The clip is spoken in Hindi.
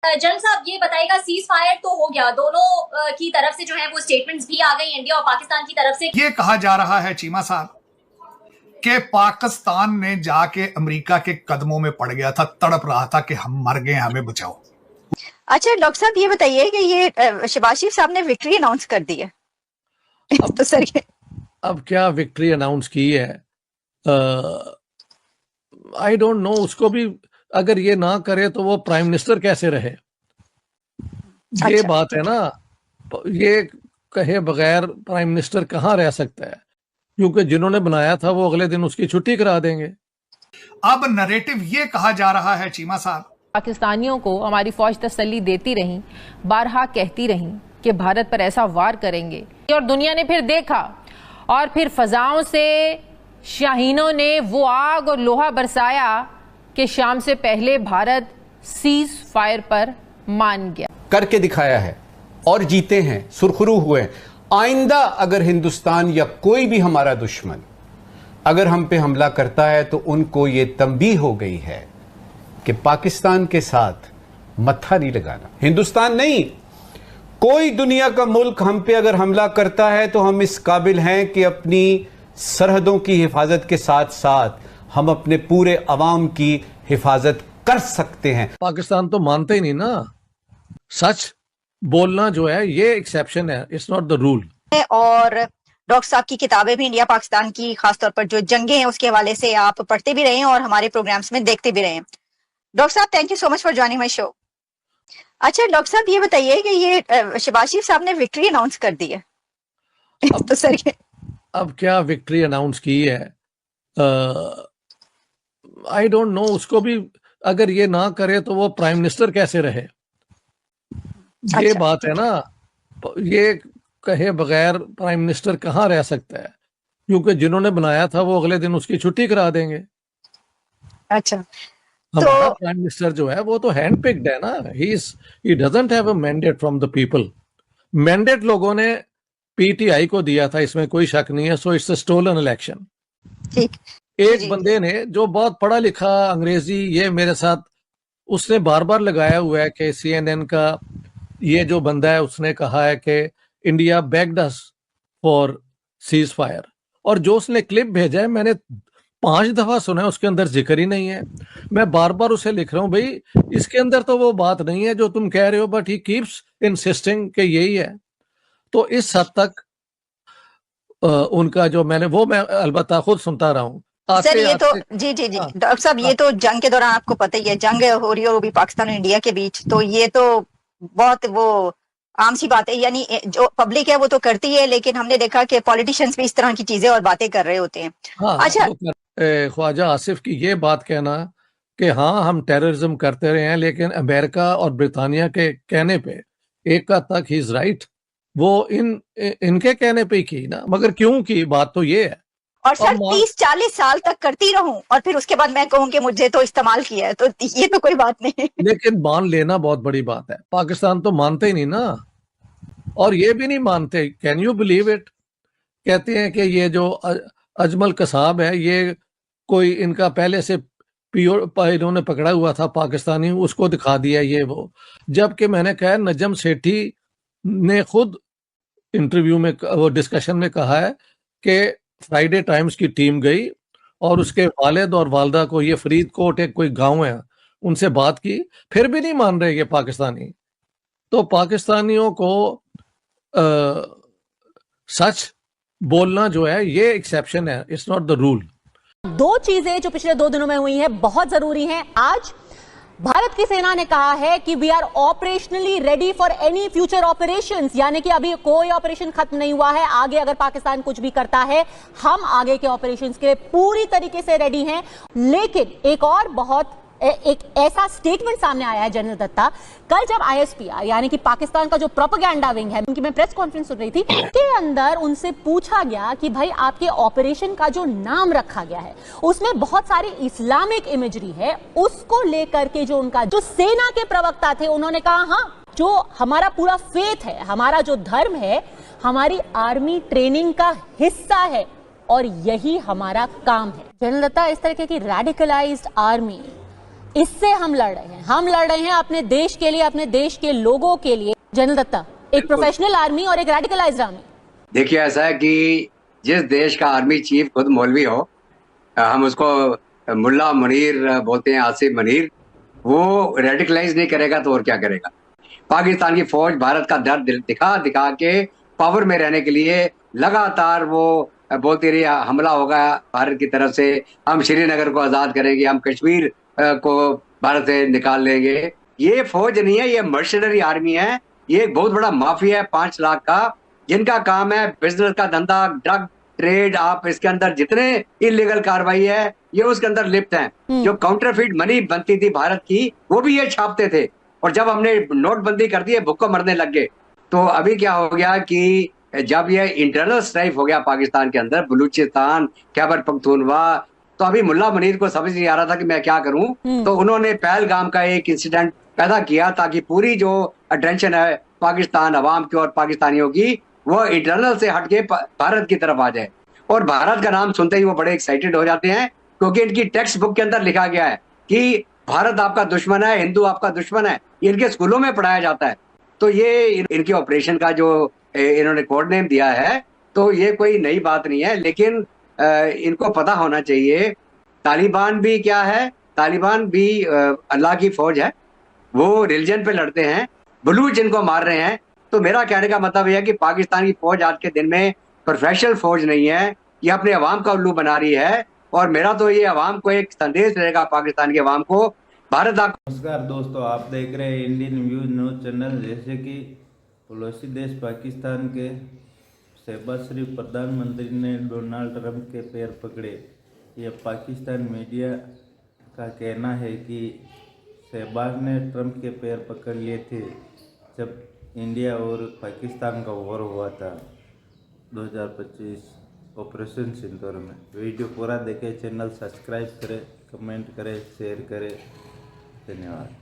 जंग साहब ये बताइएगा, सीज फायर तो हो गया, दोनों की तरफ से जो है वो स्टेटमेंट्स भी आ गई, इंडिया और पाकिस्तान की तरफ से। ये कहा जा रहा है चीमा साहब कि पाकिस्तान ने जाके अमेरिका के कदमों में पड़ गया था, तड़प रहा था कि हम मर गए, हमें बचाओ। अच्छा डॉक्टर साहब ये बताइए कि ये शहबाज शरीफ साहब ने विक्ट्री अनाउंस कर दी है। तो सर ये अब क्या विक्ट्री अनाउंस की है, आई डोंट नो। उसको भी अगर ये ना करे तो वो प्राइम मिनिस्टर कैसे रहे, ये बात है ना। ये कहे बगैर प्राइम मिनिस्टर कहाँ रह सकता है, क्योंकि जिन्होंने बनाया था वो अगले दिन उसकी छुट्टी करा देंगे। अब नरेटिव ये कहा जा रहा है चीमा साहब, पाकिस्तानियों को हमारी फौज तसल्ली देती रही, बारहा कहती रही कि भारत पर ऐसा वार करेंगे, और दुनिया ने फिर देखा, और फिर फजाओं से शाहीनों ने वो आग और लोहा बरसाया कि शाम से पहले भारत सीज फायर पर मान गया, करके दिखाया है और जीते हैं, सुरखरू हुए हैं। आइंदा अगर हिंदुस्तान या कोई भी हमारा दुश्मन अगर हम पे हमला करता है तो उनको ये तंबीह हो गई है कि पाकिस्तान के साथ मत्था नहीं लगाना। हिंदुस्तान नहीं, कोई दुनिया का मुल्क हम पे अगर हमला करता है तो हम इस काबिल हैं कि अपनी सरहदों की हिफाजत के साथ साथ हम अपने पूरे अवाम की हिफाजत कर सकते हैं। पाकिस्तान तो मानते ही नहीं ना, सच बोलना जो है ये एक्सेप्शन है, इट्स नॉट द रूल। और डॉक्टर साहब की किताबें भी इंडिया पाकिस्तान की खासतौर पर जो जंगे हैं उसके हवाले से आप पढ़ते भी रहे हैं और हमारे प्रोग्राम्स में देखते भी रहे हैं। डॉक्टर साहब thank you so much for joining my show. अच्छा डॉक्टर साहब ये बताइए कि ये शहबाज शरीफ साहब ने विक्ट्री अनाउंस कर दी है। तो सर ये अब क्या विक्ट्री अनाउंस की है, आई डोंट नो। उसको भी अगर ये ना करे तो वो प्राइम मिनिस्टर कैसे रहे, ये बात है ना। ये कहे बगैर प्राइम मिनिस्टर कहाँ रह सकता है, क्योंकि जिन्होंने बनाया था वो अगले दिन उसकी छुट्टी करा देंगे। अच्छा हमारा प्राइम मिनिस्टर जो है वो तो हैंड पिक्ड है ना, he doesn't have a mandate from the people. Mandate लोगों ने पीटीआई को दिया था, इसमें कोई शक नहीं है। So it's a stolen election. ठीक, एक बंदे ने जो बहुत पढ़ा लिखा अंग्रेजी, ये मेरे साथ उसने बार बार लगाया हुआ है कि CNN का ये जो बंदा है उसने कहा है कि India bagged us for cease fire, और जो उसने क्लिप भेजा है मैंने 5 दफा सुना है, उसके अंदर जिक्र ही नहीं है। मैं बार बार उसे लिख रहा हूं, भाई इसके अंदर तो वो बात नहीं है जो तुम कह रहे हो, बट ही कीप्स इंसिस्टिंग कि यही है। तो इस हद तक उनका जो मैं अलबत्ता खुद सुनता रहा हूँ। सर ये तो जी डॉक्टर साहब ये तो जंग के दौरान आपको पता ही है, जंग हो रही है वो भी पाकिस्तान और इंडिया के बीच, तो ये तो बहुत वो आम सी बात है, यानी जो पब्लिक है वो तो करती है, लेकिन हमने देखा कि पॉलिटिशियंस भी इस तरह की चीजें और बातें कर रहे होते हैं। अच्छा ख्वाजा आसिफ की ये बात कहना कि हाँ हम टेररिज्म करते रहे हैं, लेकिन अमेरिका और ब्रिटानिया के कहने पे एक हद तक ही इज राइट, वो इनके कहने पे ही की ना, मगर क्यों की, बात तो ये है। और सर 30-40 साल तक करती रहूं और फिर उसके बाद मैं कहूं कि मुझे तो इस्तेमाल किया है, तो ये तो कोई बात नहीं। लेकिन मान लेना बहुत बड़ी बात है। पाकिस्तान तो मानते ही नहीं ना, और ये भी नहीं मानते, कैन यू बिलीव इट। कहते हैं कि ये जो अजमल कसाब है ये कोई इनका पहले से इन्होंने पकड़ा हुआ था पाकिस्तानी, उसको दिखा दिया ये वो। जबकि मैंने कहा नजम सेठी ने खुद इंटरव्यू में वो डिस्कशन में कहा है कि फ्राइडे टाइम्स की टीम गई और उसके वालिद और वालदा को, ये फरीदकोट एक कोई गांव है, उनसे बात की, फिर भी नहीं मान रहे ये पाकिस्तानी। तो पाकिस्तानियों को सच बोलना जो है ये एक्सेप्शन है, इट्स नॉट द रूल। 2 चीजें जो पिछले 2 दिनों में हुई हैं बहुत जरूरी हैं। आज भारत की सेना ने कहा है कि we are operationally ready for any future operations, यानी कि अभी कोई ऑपरेशन खत्म नहीं हुआ है। आगे अगर पाकिस्तान कुछ भी करता है हम आगे के ऑपरेशंस के लिए पूरी तरीके से रेडी हैं। लेकिन एक और बहुत एक ऐसा स्टेटमेंट सामने आया है जनरल दत्ता, कल जब ISPR यानी कि पाकिस्तान का जो प्रोपेगेंडा विंग है, उनकी मैं प्रेस कॉन्फ्रेंस सुन रही थी, के अंदर उनसे पूछा गया कि भाई आपके ऑपरेशन का जो नाम रखा गया है उसमें बहुत सारी इस्लामिक इमेजरी है, उसको लेकर के जो उनका जो सेना के प्रवक्ता थे उन्होंने कहा हाँ जो हमारा पूरा फेथ है, हमारा जो धर्म है, हमारी आर्मी ट्रेनिंग का हिस्सा है और यही हमारा काम है। जनरल दत्ता, इस तरह की रेडिकलाइज्ड आर्मी इससे हम लड़ रहे हैं। हम लड़ रहे हैं अपने देश के लिए, अपने देश के लोगों के लिए। जनरल दत्ता, एक प्रोफेशनल आर्मी और एक रेडिकलाइज्ड आर्मी। देखिए, ऐसा है कि जिस देश का आर्मी चीफ खुद मौलवी हो, हम उसको मुल्ला मुनीर बोलते हैं, आसिफ मुनीर, वो रेडिकलाइज नहीं करेगा तो और क्या करेगा। पाकिस्तान की फौज भारत का दर्द दिखा दिखा के पावर में रहने के लिए लगातार वो बोलती रही हमला होगा भारत की तरफ से, हम श्रीनगर को आजाद करेंगे, हम कश्मीर को भारत से निकाल लेंगे। ये फौज नहीं है, ये मर्शनरी आर्मी है। ये एक बहुत बड़ा माफिया है 5 लाख का, जिनका काम है बिजनेस का धंधा, ड्रग ट्रेड। आप इसके अंदर जितने इलीगल कार्रवाई है ये उसके अंदर लिप्त हैं। जो काउंटरफीट मनी बनती थी भारत की, वो भी ये छापते थे। और जब हमने नोटबंदी कर दी, भुक्को मरने लग गए। तो अभी क्या हो गया कि जब ये इंटरनल स्ट्राइक हो गया पाकिस्तान के अंदर, बलूचिस्तान, खैबर पख्तूनवा, तो अभी मुल्ला मुनीर को समझ नहीं आ रहा था कि मैं क्या करूं। तो उन्होंने पहलगाम का एक इंसिडेंट पैदा किया ताकि पूरी जो अटेंशन है पाकिस्तान अवाम की और पाकिस्तानियों की, वो इंटरनल से हटके भारत की तरफ आ जाए। और भारत का नाम सुनते ही वो बड़े एक्साइटेड हो जाते हैं, क्योंकि इनकी टेक्स्ट बुक के अंदर लिखा गया है कि भारत आपका दुश्मन है, हिंदू आपका दुश्मन है। ये इनके स्कूलों में पढ़ाया जाता है। तो ये इनके ऑपरेशन का जो इन्होंने कोड नेम दिया है, तो ये कोई नई बात नहीं है। लेकिन इनको पता होना चाहिए तालिबान भी क्या है। तालिबान भी अल्लाह की फौज है, वो रिलीजन पे लड़ते हैं, बलूच इनको मार रहे हैं। तो मेरा कहने का मतलब यह है कि पाकिस्तान की फौज आज के दिन में प्रोफेशनल फौज नहीं है, ये अपने अवाम का उल्लू बना रही है। और मेरा तो ये अवाम को एक संदेश रहेगा, पाकिस्तान के अवाम को, भारत आप। नमस्कार दोस्तों, आप देख रहे हैं इंडियन न्यूज़ चैनल। जैसे कि पड़ोसी देश पाकिस्तान के शहबाज शरीफ प्रधानमंत्री ने डोनाल्ड ट्रंप के पैर पकड़े। यह पाकिस्तान मीडिया का कहना है कि शहबाज ने ट्रंप के पैर पकड़ लिए थे जब इंडिया और पाकिस्तान का वॉर हुआ था 2025 ऑपरेशन सिंदूर में। वीडियो पूरा देखें, चैनल सब्सक्राइब करें, कमेंट करें, शेयर करें। धन्यवाद।